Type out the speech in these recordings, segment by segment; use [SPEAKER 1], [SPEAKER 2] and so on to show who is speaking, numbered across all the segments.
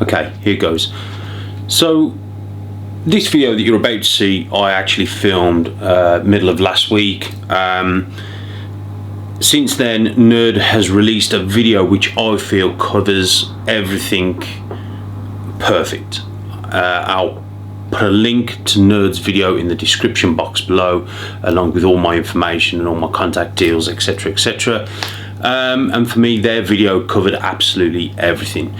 [SPEAKER 1] Okay, here goes. So this video that you're about to see, I actually filmed middle of last week. Since then, Nerd has released a video which I feel covers everything perfect. I'll put a link to Nerd's video in the description box below, along with all my information and all my contact deals, etc, etc. And for me, their video covered absolutely everything.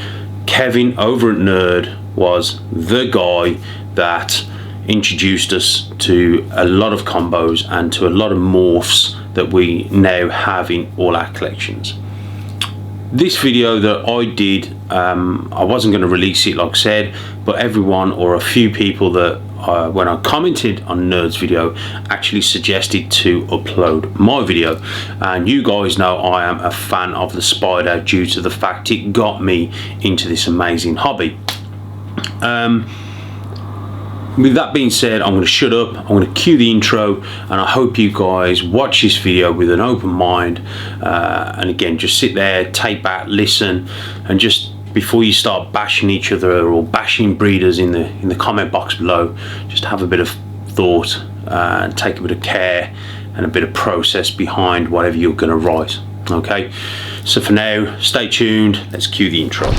[SPEAKER 1] Gavin over at Nerd was the guy that introduced us to a lot of combos and to a lot of morphs that we now have in all our collections. This video that I did, I wasn't going to release it like I said, but everyone or a few people that when I commented on Nerd's video actually suggested to upload my video, and you guys know I am a fan of the Spider due to the fact it got me into this amazing hobby. With that being said, I'm going to shut up, I'm going to cue the intro, and I hope you guys watch this video with an open mind, and again, just sit there, take back, listen, and just before you start bashing each other or bashing breeders in the comment box below, just have a bit of thought, and take a bit of care and a bit of process behind whatever you're going to write. Okay, so for now, stay tuned, let's cue the intro.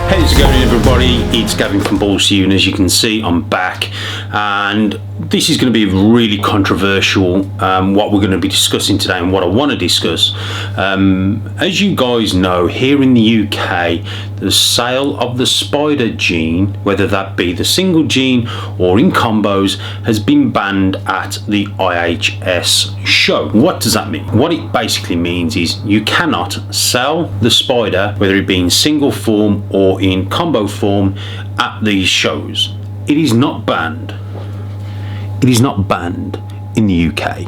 [SPEAKER 1] How's it going, everybody? It's Gavin from Barczyk, and as you can see, I'm back, and this is going to be really controversial, what we're going to be discussing today and what I want to discuss. As you guys know, here in the UK, the sale of the Spider gene, whether that be the single gene or in combos, has been banned at the IHS show. What does that mean? What it basically means is you cannot sell the Spider, whether it be in single form or in combo form, at these shows. It is not banned. It is not banned in the UK.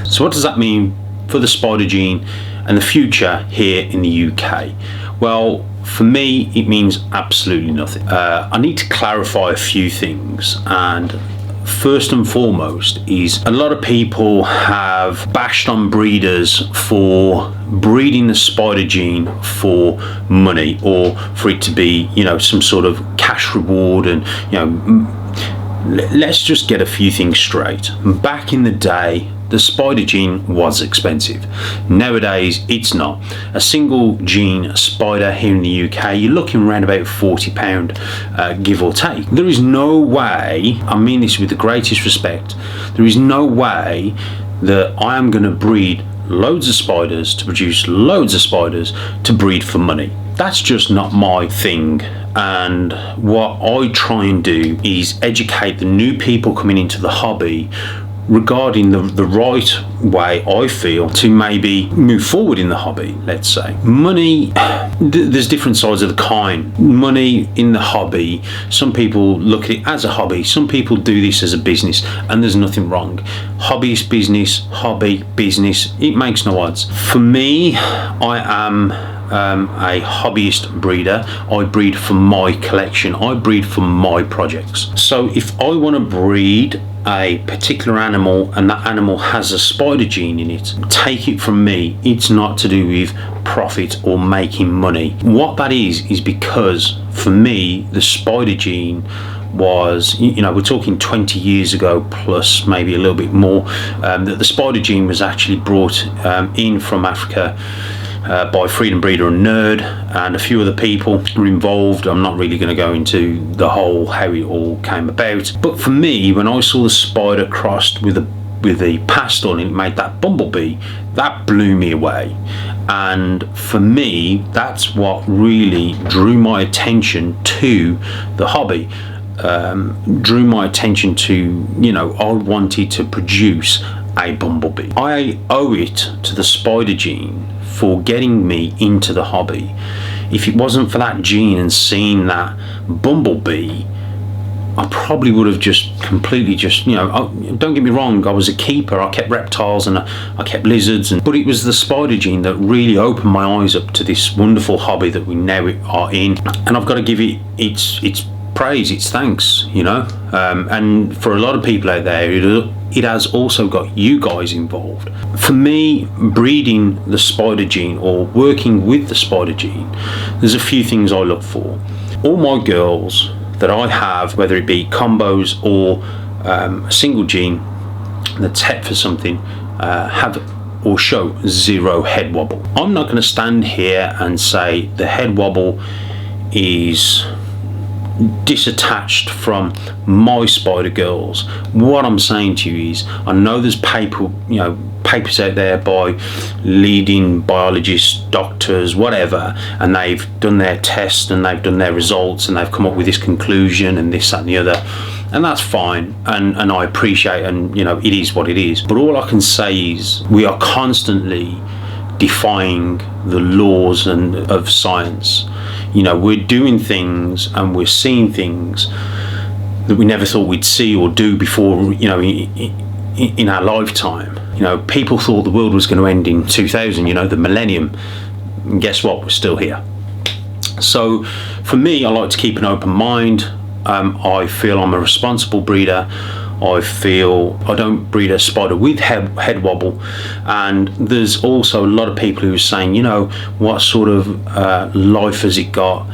[SPEAKER 1] So what does that mean for the Spider gene and the future here in the UK? Well, for me, it means absolutely nothing. I need to clarify a few things, and first and foremost is a lot of people have bashed on breeders for breeding the Spider gene for money, or for it to be, you know, some sort of cash reward. And you know, let's just get a few things straight. Back in the day, the Spider gene was expensive. Nowadays, it's not. A single gene Spider here in the UK, you're looking around about £40, give or take. There is no way, I mean this with the greatest respect, there is no way that I am going to breed loads of spiders to produce loads of spiders to breed for money. That's just not my thing. And what I try and do is educate the new people coming into the hobby regarding the right way, I feel, to maybe move forward in the hobby. Let's say money, there's different sides of the coin. Money in the hobby, some people look at it as a hobby, some people do this as a business, and there's nothing wrong. Hobby is business, hobby, business, it makes no odds. For me, I am a hobbyist breeder. I breed for my collection, I breed for my projects. So if I want to breed a particular animal and that animal has a Spider gene in it, take it from me, it's not to do with profit or making money. What that is because for me the Spider gene was, you know, we're talking 20 years ago plus, maybe a little bit more, that the Spider gene was actually brought in from Africa by Freedom Breeder and Nerd, and a few other people were involved. I'm not really going to go into the whole how it all came about, but for me, when I saw the Spider crossed with a pastel and it made that bumblebee, that blew me away. And for me, that's what really drew my attention to the hobby. Drew my attention to, you know, I wanted to produce a bumblebee. I owe it to the Spider gene for getting me into the hobby. If it wasn't for that gene and seeing that bumblebee, I probably would have just completely you know, don't get me wrong, I was a keeper, I kept reptiles and I kept lizards, but it was the Spider gene that really opened my eyes up to this wonderful hobby that we now are in. And I've got to give it its praise, it's thanks, and for a lot of people out there, it has also got you guys involved. For me, breeding the spider gene or working with the spider gene, there's a few things I look for. All my girls that I have, whether it be combos or a single gene that's het for something, have or show zero head wobble. I'm not going to stand here and say the head wobble is disattached from my spider girls. What I'm saying to you is, I know there's papers out there by leading biologists, doctors, whatever, and they've done their tests and they've done their results and they've come up with this conclusion and this, that and the other, and that's fine, and I appreciate, and it is what it is. But all I can say is we are constantly defying the laws of science. We're doing things and we're seeing things that we never thought we'd see or do before, in our lifetime. People thought the world was going to end in 2000, the millennium, and guess what, we're still here. So for me, I like to keep an open mind. I feel I'm a responsible breeder. I feel I don't breed a spider with head wobble, and there's also a lot of people who are saying, what sort of life has it got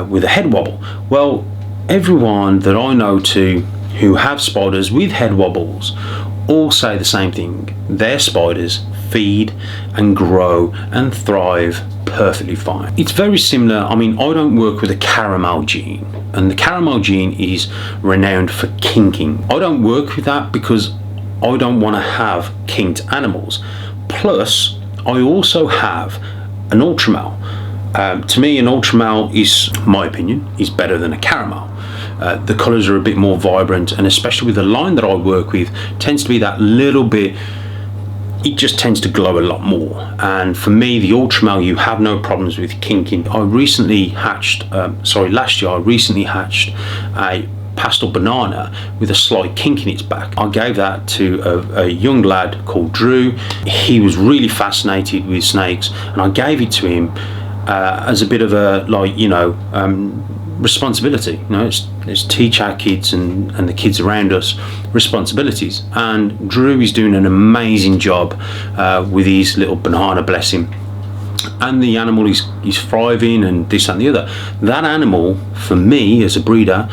[SPEAKER 1] with a head wobble? Well, everyone that I know who have spiders with head wobbles all say the same thing. Their spiders feed and grow and thrive perfectly fine. It's very similar. I don't work with a caramel gene, and the caramel gene is renowned for kinking. I don't work with that because I don't want to have kinked animals. Plus, I also have an ultramel. To me, an ultramel is, my opinion, is better than a caramel. The colours are a bit more vibrant, and especially with the line that I work with, tends to be that little bit, it just tends to glow a lot more. And for me, the ultramel, you have no problems with kinking. Last year I recently hatched a pastel banana with a slight kink in its back. I gave that to a young lad called Drew. He was really fascinated with snakes, and I gave it to him as a bit of a responsibility. It's teach our kids and the kids around us responsibilities, and Drew is doing an amazing job with his little banana, bless him, and the animal is thriving and this and the other. That animal, for me as a breeder,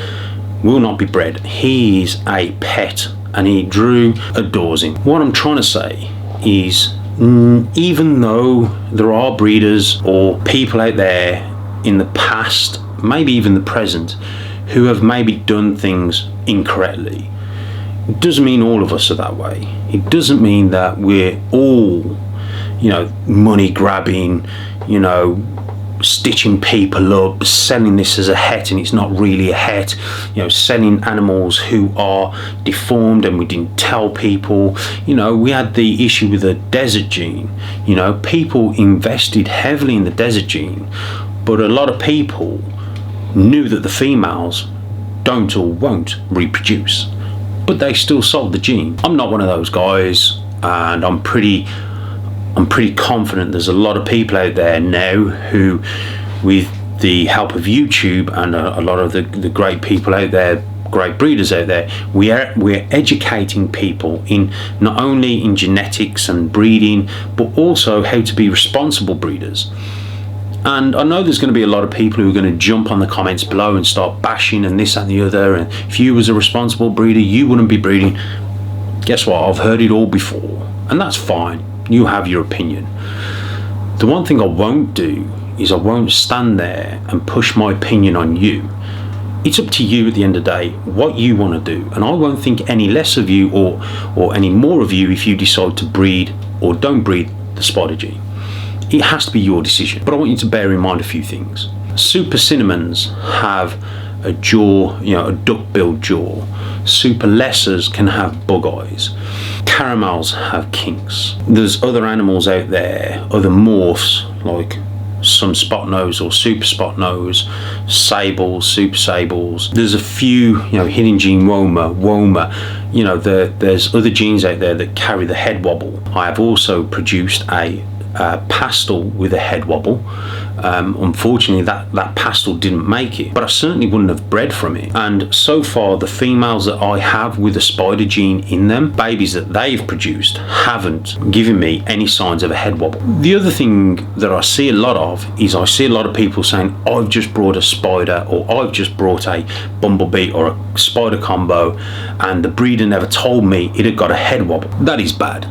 [SPEAKER 1] will not be bred. He is a pet, and Drew adores him. What I'm trying to say is, even though there are breeders or people out there in the past, maybe even the present, who have maybe done things incorrectly, it doesn't mean all of us are that way. It doesn't mean that we're all, money grabbing, stitching people up, selling this as a het and it's not really a het, selling animals who are deformed and we didn't tell people. We had the issue with the desert gene. People invested heavily in the desert gene, but a lot of people knew that the females don't or won't reproduce, but they still sold the gene. I'm not one of those guys, and I'm pretty confident there's a lot of people out there now who, with the help of YouTube and a lot of the great people out there, great breeders out there, we're educating people in not only in genetics and breeding, but also how to be responsible breeders. And I know there's going to be a lot of people who are going to jump on the comments below and start bashing and this and the other, and if you was a responsible breeder you wouldn't be breeding. Guess what, I've heard it all before, and that's fine. You have your opinion. The one thing I won't do is I won't stand there and push my opinion on you. It's up to you at the end of the day what you want to do, and I won't think any less of you or any more of you if you decide to breed or don't breed the spider gene. It has to be your decision. But I want you to bear in mind a few things. Super cinnamons have a jaw, a duck-billed jaw. Super lessers can have bug eyes. Caramels have kinks. There's other animals out there, other morphs, like some spot nose or super spot nose, sables, super sables. There's a few, hidden gene woma. There's other genes out there that carry the head wobble. I have also produced a pastel with a head wobble. Unfortunately, that pastel didn't make it, but I certainly wouldn't have bred from it. And so far, the females that I have with the spider gene in them, babies that they've produced, haven't given me any signs of a head wobble. The other thing that I see a lot of is I see a lot of people saying, I've just brought a spider, or I've just brought a bumblebee or a spider combo, and the breeder never told me it had got a head wobble. That is bad.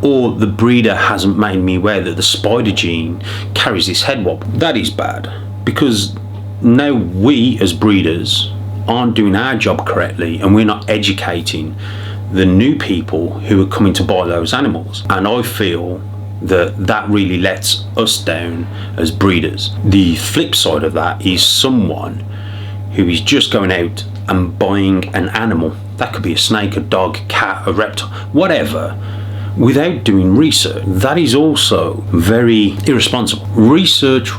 [SPEAKER 1] Or the breeder hasn't made me aware that the spider gene carries this head wobble. That is bad, because now we as breeders aren't doing our job correctly, and we're not educating the new people who are coming to buy those animals. And I feel that really lets us down as breeders. The flip side of that is someone who is just going out and buying an animal, that could be a snake, a dog, cat, a reptile, whatever, without doing research. That is also very irresponsible. Research.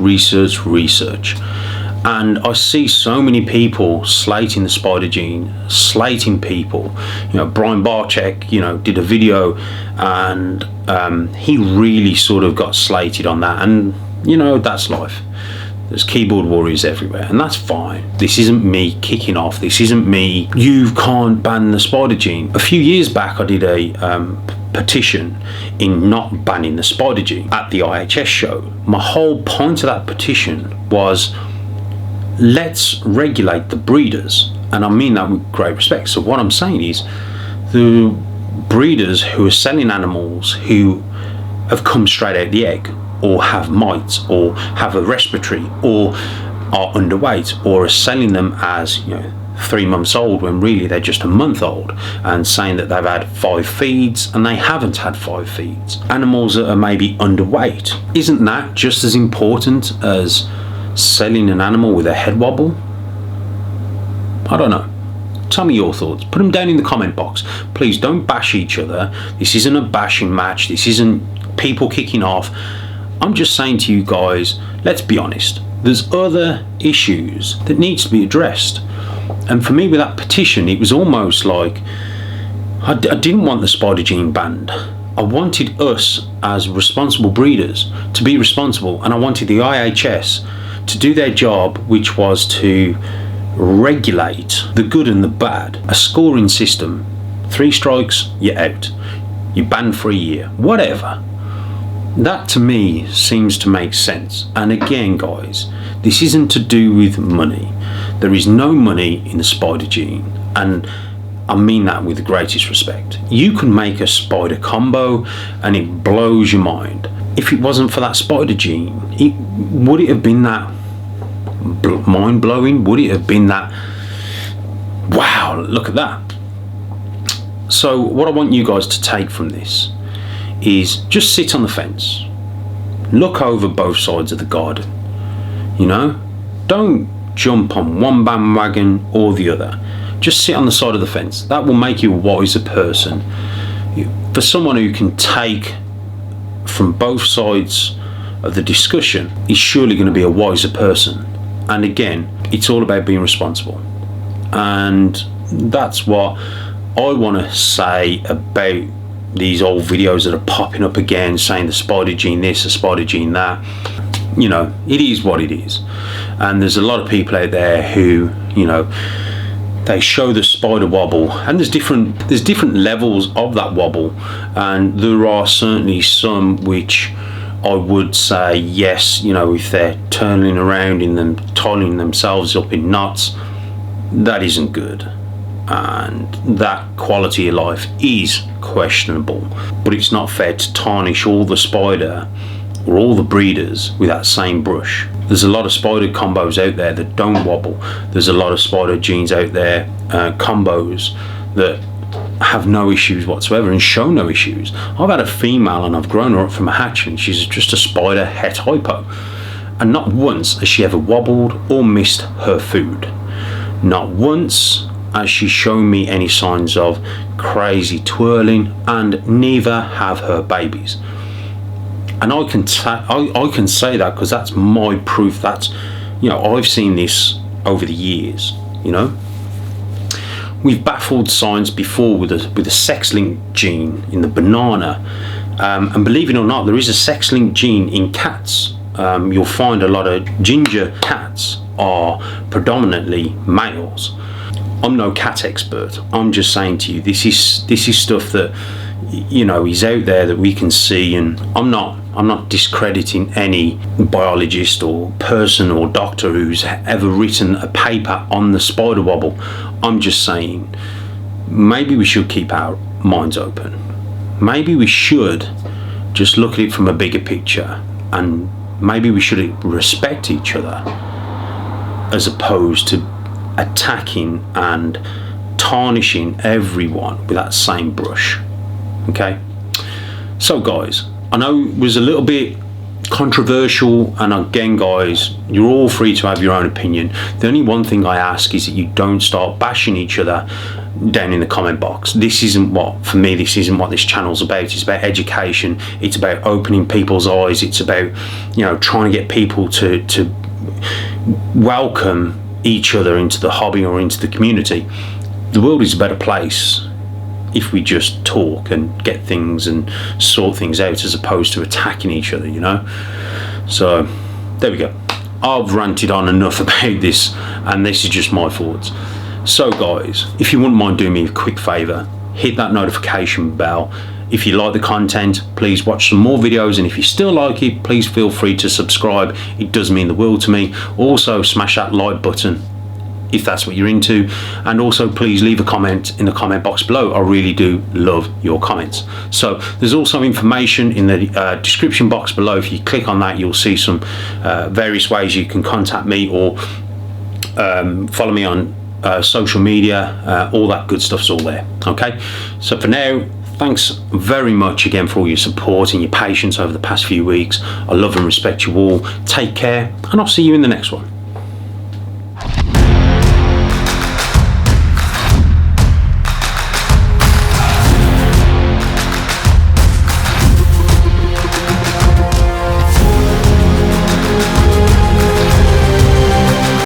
[SPEAKER 1] And I see so many people slating the spider gene, slating people. Brian Barczyk, did a video, and he really sort of got slated on that. And that's life. There's keyboard warriors everywhere, and that's fine. This isn't me kicking off. This isn't me, you can't ban the spider gene. A few years back, I did a petition in not banning the spider gene at the IHS show. My whole point of that petition was, let's regulate the breeders, and I mean that with great respect. So what I'm saying is, the breeders who are selling animals who have come straight out the egg, or have mites, or have a respiratory, or are underweight, or are selling them as 3 months old when really they're just a month old, and saying that they've had 5 feeds and they haven't had 5 feeds. Animals that are maybe underweight, isn't that just as important as selling an animal with a head wobble? I don't know. Tell me your thoughts. Put them down in the comment box. Please don't bash each other. This isn't a bashing match. This isn't people kicking off. I'm just saying to you guys, let's be honest. There's other issues that needs to be addressed. And for me, with that petition, it was almost like I didn't want the spider gene banned. I wanted us as responsible breeders to be responsible, and I wanted the IHS to do their job, which was to regulate the good and the bad. A scoring system. 3 strikes, you're out. You're banned for a year. Whatever. That to me seems to make sense. And again, guys, this isn't to do with money. There is no money in the spider gene, and I mean that with the greatest respect. You can make a spider combo and it blows your mind. If it wasn't for that spider gene, would it have been that mind-blowing? Would it have been that, wow, look at that? So what I want you guys to take from this is just sit on the fence, look over both sides of the garden. Don't jump on one bandwagon or the other. Just sit on the side of the fence. That will make you a wiser person. For someone who can take from both sides of the discussion, is surely going to be a wiser person. And again, it's all about being responsible. And that's what I want to say about these old videos that are popping up again, saying the spider gene this, the spider gene that. It is what it is. And there's a lot of people out there who, they show the spider wobble, and there's different levels of that wobble, and there are certainly some which I would say, yes, if they're turning around in them, tying themselves up in knots, that isn't good, and that quality of life is questionable. But it's not fair to tarnish all the spider or all the breeders with that same brush. There's a lot of spider combos out there that don't wobble. There's a lot of spider genes out there, combos that have no issues whatsoever and show no issues. I've had a female and I've grown her up from a hatch, and she's just a spider het hypo, and not once has she ever wobbled or missed her food. Not once has she shown me any signs of crazy twirling, and neither have her babies. And I can say that because that's my proof. That's, I've seen this over the years. We've baffled science before with a sex-linked gene in the banana, And believe it or not, there is a sex-linked gene in cats. You'll find a lot of ginger cats are predominantly males. I'm no cat expert. I'm just saying to you, this is stuff that, you know, is out there that we can see, and I'm not discrediting any biologist or person or doctor who's ever written a paper on the spider wobble. I'm just saying, maybe we should keep our minds open. Maybe we should just look at it from a bigger picture, and maybe we should respect each other as opposed to attacking and tarnishing everyone with that same brush. Okay, so guys, I know it was a little bit controversial, and again guys, you're all free to have your own opinion. The only one thing I ask is that you don't start bashing each other down in the comment box. This isn't what, for me, this isn't what this channel's about. It's about education. It's about opening people's eyes. It's about, you know, trying to get people to welcome each other into the hobby or into the community. The world is a better place if we just talk and get things and sort things out, as opposed to attacking each other, you know. So there we go. I've ranted on enough about this, and this is just my thoughts. So guys, if you wouldn't mind doing me a quick favor, hit that notification bell. If you like the content, please watch some more videos, and if you still like it, please feel free to subscribe. It does mean the world to me. Also smash that like button if that's what you're into, and also please leave a comment in the comment box below. I really do love your comments. So there's also information in the description box below. If you click on that, you'll see some various ways you can contact me, or follow me on social media. All that good stuff's all there. Okay, so for now, thanks very much again for all your support and your patience over the past few weeks. I love and respect you all. Take care, and I'll see you in the next one.